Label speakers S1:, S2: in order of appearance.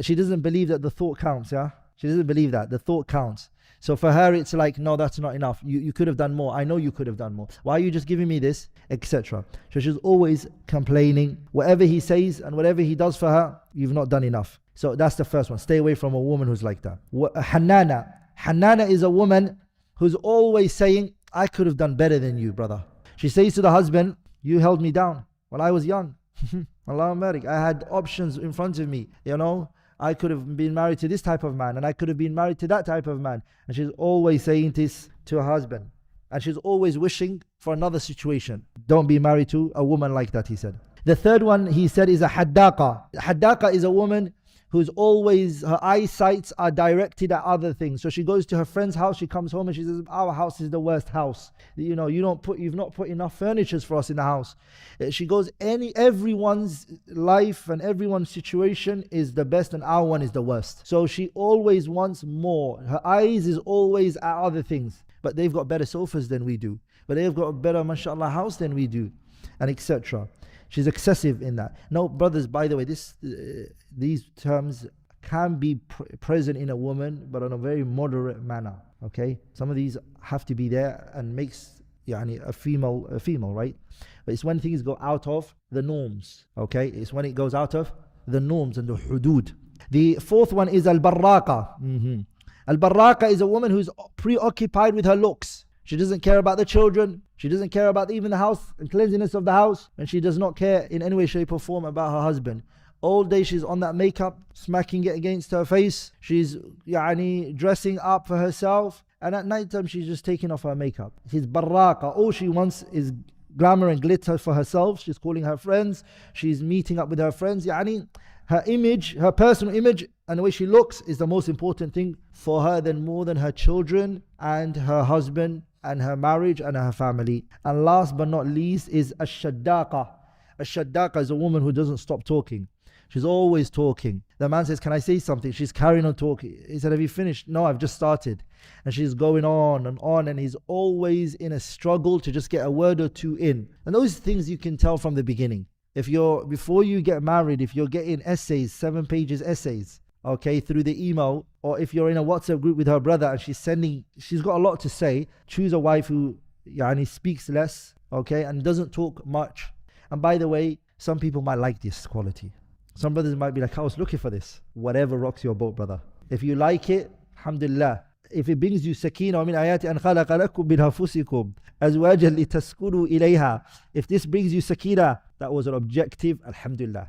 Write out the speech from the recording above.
S1: She doesn't believe that the thought counts, yeah? She doesn't believe that. The thought counts. So for her, it's like, no, that's not enough. You could have done more. I know you could have done more. Why are you just giving me this? Etc. So she's always complaining. Whatever he says and whatever he does for her, you've not done enough. So that's the first one. Stay away from a woman who's like that. Hannana. Hannana is a woman who's always saying, I could have done better than you, brother. She says to the husband, you held me down when I was young. Allah Marik. I had options in front of me, you know. I could have been married to this type of man, and I could have been married to that type of man. And she's always saying this to her husband. And she's always wishing for another situation. Don't be married to a woman like that, he said. The third one, he said, is a haddaqa. Haddaqa is a woman who's always, her eyesights are directed at other things. So she goes to her friend's house, she comes home and she says, our house is the worst house. You know, you've not put enough furnitures for us in the house. She goes, everyone's life and everyone's situation is the best and our one is the worst. So she always wants more. Her eyes is always at other things. But they've got better sofas than we do. But they've got a better, mashallah, house than we do. And etc. She's excessive in that. No, brothers, by the way, these terms can be present in a woman, but in a very moderate manner. Okay, some of these have to be there and makes a female, right? But it's when things go out of the norms. Okay, it's when it goes out of the norms and the hudud. The fourth one is al-barraqa. Al-barraqa is a woman who's preoccupied with her looks. She doesn't care about the children. She doesn't care about even the house and cleanliness of the house. And she does not care in any way, shape or form about her husband. All day she's on that makeup, smacking it against her face. She's dressing up for herself. And at night time she's just taking off her makeup. She's barraqa. All she wants is glamour and glitter for herself. She's calling her friends. She's meeting up with her friends. Her image, her personal image and the way she looks is the most important thing for her more than her children and her husband and her marriage and her family. And last but not least is ash-shaddaqa. Ash-shaddaqa is a woman who doesn't stop talking. She's always talking. The man says, can I say something? She's carrying on talking. He said, have you finished? No, I've just started. And she's going on, and he's always in a struggle to just get a word or two in. And those things you can tell from the beginning. Before you get married, if you're getting essays, 7 pages essays, okay, through the email, or if you're in a WhatsApp group with her brother and she's got a lot to say, choose a wife who speaks less, okay, and doesn't talk much. And by the way, some people might like this quality. Some brothers might be like, I was looking for this. Whatever rocks your boat, brother. If you like it, alhamdulillah. If it brings you sakina, وَمِنْ آيَاتِ أَنْ خَلَقَ لَكُمْ مِنْ أَنفُسِكُمْ أَزْوَاجًا لِتَسْكُنُوا إِلَيْهَا. If this brings you sakina, that was an objective, alhamdulillah.